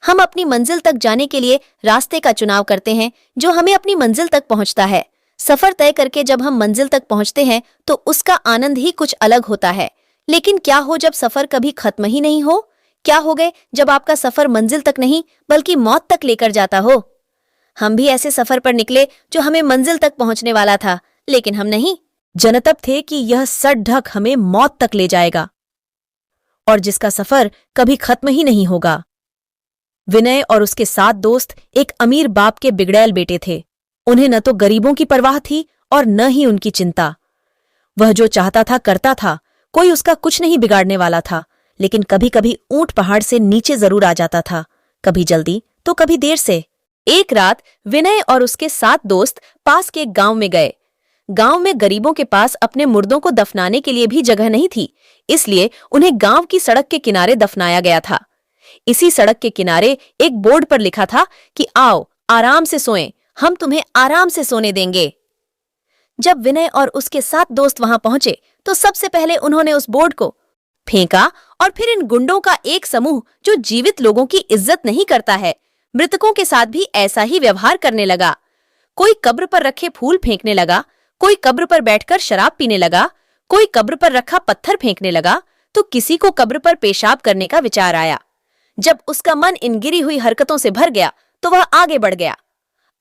हम अपनी मंजिल तक जाने के लिए रास्ते का चुनाव करते हैं जो हमें अपनी मंजिल तक पहुंचता है। सफर तय करके जब हम मंजिल तक पहुंचते हैं तो उसका आनंद ही कुछ अलग होता है। लेकिन क्या हो जब सफर कभी खत्म ही नहीं हो? क्या हो गए जब आपका सफर मंजिल तक नहीं बल्कि मौत तक लेकर जाता हो? हम भी ऐसे सफर पर निकले जो हमें मंजिल तक पहुंचने वाला था, लेकिन हम नहीं। जनतब थे कि यह सट ढक हमें मौत तक ले जाएगा और जिसका सफर कभी खत्म ही नहीं होगा। विनय और उसके 7 दोस्त एक अमीर बाप के बिगड़ैल बेटे थे। उन्हें न तो गरीबों की परवाह थी और न ही उनकी चिंता। वह जो चाहता था करता था, कोई उसका कुछ नहीं बिगाड़ने वाला था। लेकिन कभी कभी ऊंट पहाड़ से नीचे जरूर आ जाता था, कभी जल्दी तो कभी देर से। एक रात विनय और उसके 7 दोस्त पास के एक गांव में गए। गांव में गरीबों के पास अपने मुर्दों को दफनाने के लिए भी जगह नहीं थी, इसलिए उन्हें गांव की सड़क के किनारे दफनाया गया था। इसी सड़क के किनारे एक बोर्ड पर लिखा था कि आओ आराम से सोएं, हम तुम्हें आराम से सोने देंगे। जब विनय और उसके 7 दोस्त वहां पहुंचे तो सबसे पहले उन्होंने उस बोर्ड को फेंका और फिर इन गुंडों का एक समूह जो जीवित लोगों की इज्जत नहीं करता है, मृतकों के साथ भी ऐसा ही व्यवहार करने लगा। कोई कब्र पर रखे फूल फेंकने लगा, कोई कब्र पर बैठकर शराब पीने लगा, कोई कब्र पर रखा पत्थर फेंकने लगा, तो किसी को कब्र पर पेशाब करने का विचार आया। जब उसका मन इन गिरी हुई हरकतों से भर गया तो वह आगे बढ़ गया।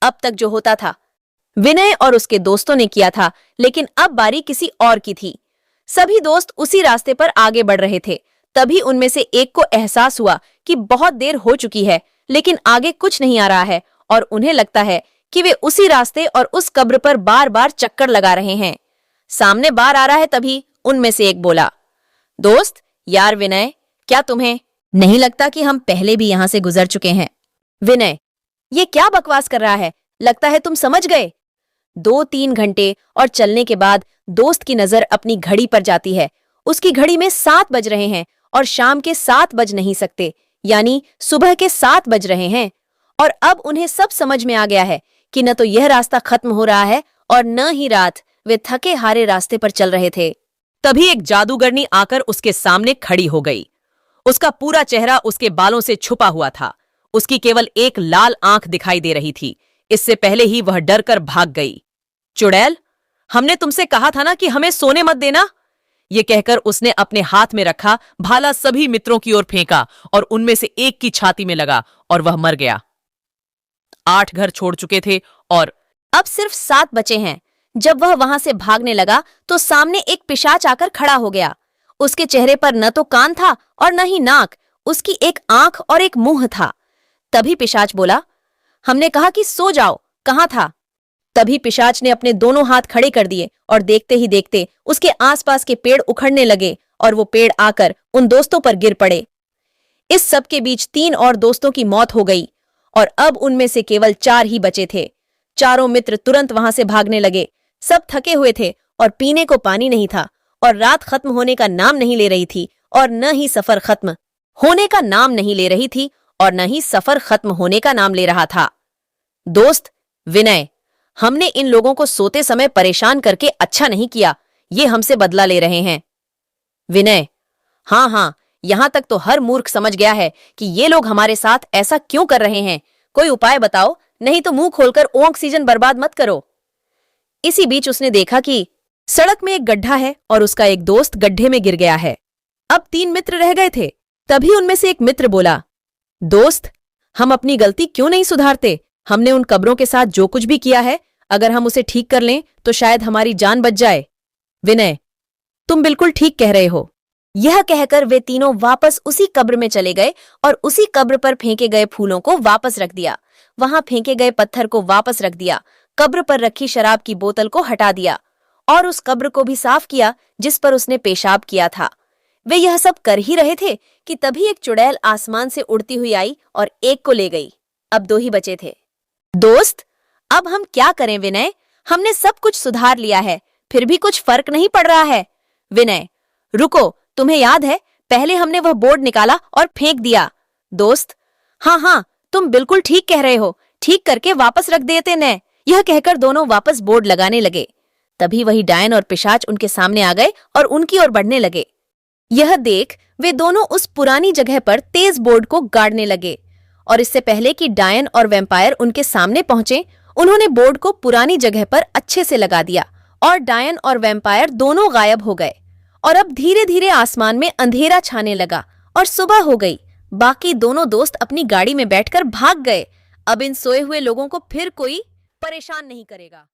अब तक जो होता था विनय और उसके दोस्तों ने किया था, लेकिन अब बारी किसी और की थी। सभी दोस्त उसी रास्ते पर आगे बढ़ रहे थे। तभी उनमें से एक को एहसास हुआ कि बहुत देर हो चुकी है, लेकिन आगे कुछ नहीं आ रहा है और उन्हें लगता है कि वे उसी रास्ते और उस कब्र पर बार बार चक्कर लगा रहे हैं। सामने बार आ रहा है, तभी उनमें से एक बोला, दोस्त यार विनय, क्या तुम्हें नहीं लगता कि हम पहले भी यहां से गुजर चुके हैं? विनय, ये क्या बकवास कर रहा है, लगता है तुम समझ गए। 2-3 घंटे और चलने के बाद दोस्त की नजर अपनी घड़ी पर जाती है। उसकी घड़ी में 7 बज रहे हैं और शाम के 7 बज नहीं सकते, यानी सुबह के 7 बज रहे हैं। और अब उन्हें सब समझ में आ गया है कि न तो यह रास्ता खत्म हो रहा है और न ही रात। वे थके हारे रास्ते पर चल रहे थे। तभी एक जादूगरनी आकर उसके सामने खड़ी हो गई। उसका पूरा चेहरा उसके बालों से छुपा हुआ था। उसकी केवल एक लाल आंख दिखाई दे रही थी। इससे पहले ही वह डर कर भाग गई। चुड़ैल, हमने तुमसे कहा था ना कि हमें सोने मत देना। ये कहकर उसने अपने हाथ में रखा भाला सभी मित्रों की ओर फेंका और उनमें से एक की छाती में लगा और वह मर गया। 8 घर छोड़ चुके थे और अब सिर्फ 7 बचे हैं। जब वह वहां से भागने लगा तो सामने एक पिशाच आकर खड़ा हो गया। उसके चेहरे पर न तो कान था और न ही नाक, उसकी एक आंख और एक मुंह था। तभी पिशाच बोला, हमने कहा कि सो जाओ, कहां था? तभी पिशाच ने अपने दोनों हाथ खड़े कर दिए और देखते ही देखते उसके आसपास के पेड़ उखड़ने लगे और वो पेड़ आकर उन दोस्तों पर गिर पड़े। इस सब के बीच 3 और दोस्तों की मौत हो गई और अब उनमें से केवल 4 ही बचे थे। चारों मित्र तुरंत वहां से भागने लगे। सब थके हुए थे और पीने को पानी नहीं था और रात खत्म होने का नाम नहीं ले रही थी और न ही सफर खत्म होने का नाम नहीं ले रही थी और न ही सफर खत्म होने का नाम ले रहा था। दोस्त विनय, हमने इन लोगों को सोते समय परेशान करके अच्छा नहीं किया, ये हमसे बदला ले रहे हैं। विनय, हाँ, यहां तक तो हर मूर्ख समझ गया है कि ये लोग हमारे साथ ऐसा क्यों कर रहे हैं। कोई उपाय बताओ, नहीं तो मुंह खोलकर ऑक्सीजन बर्बाद मत करो। इसी बीच उसने देखा कि सड़क में एक गड्ढा है और उसका एक दोस्त गड्ढे में गिर गया है। अब 3 मित्र रह गए थे। तभी उनमें से एक मित्र बोला, दोस्त, हम अपनी गलती क्यों नहीं सुधारते? हमने उन कब्रों के साथ जो कुछ भी किया है, अगर हम उसे ठीक कर लें तो शायद हमारी जान बच जाए। विनय, तुम बिल्कुल ठीक कह रहे हो। यह कहकर वे तीनों वापस उसी कब्र में चले गए और उसी कब्र पर फेंके गए फूलों को वापस रख दिया, वहां फेंके गए पत्थर को वापस रख दिया, कब्र पर रखी शराब की बोतल को हटा दिया और उस कब्र को भी साफ किया जिस पर उसने पेशाब किया था। वे यह सब कर ही रहे थे कि तभी एक चुड़ैल आसमान से उड़ती हुई आई और एक को ले गई। अब 2 ही बचे थे। दोस्त, अब हम क्या करें विनय? हमने सब कुछ सुधार लिया है, फिर भी कुछ फर्क नहीं पड़ रहा है। विनय, रुको, तुम्हें याद है पहले हमने वह बोर्ड निकाला और फेंक दिया। दोस्त, हाँ, तुम बिल्कुल ठीक कह रहे हो, ठीक करके वापस रख देते न। यह कहकर दोनों वापस बोर्ड लगाने लगे। तभी वही डायन और पिशाच उनके सामने आ गए और उनकी ओर बढ़ने लगे। यह देख वे दोनों उस पुरानी जगह पर तेज बोर्ड को गाड़ने लगे और इससे पहले कि डायन और वैम्पायर उनके सामने पहुंचे, उन्होंने बोर्ड को पुरानी जगह पर अच्छे से लगा दिया और डायन और वैम्पायर दोनों गायब हो गए। और अब धीरे धीरे आसमान में अंधेरा छाने लगा और सुबह हो गई। बाकी दोनों दोस्त अपनी गाड़ी में बैठकर भाग गए। अब इन सोए हुए लोगों को फिर कोई परेशान नहीं करेगा।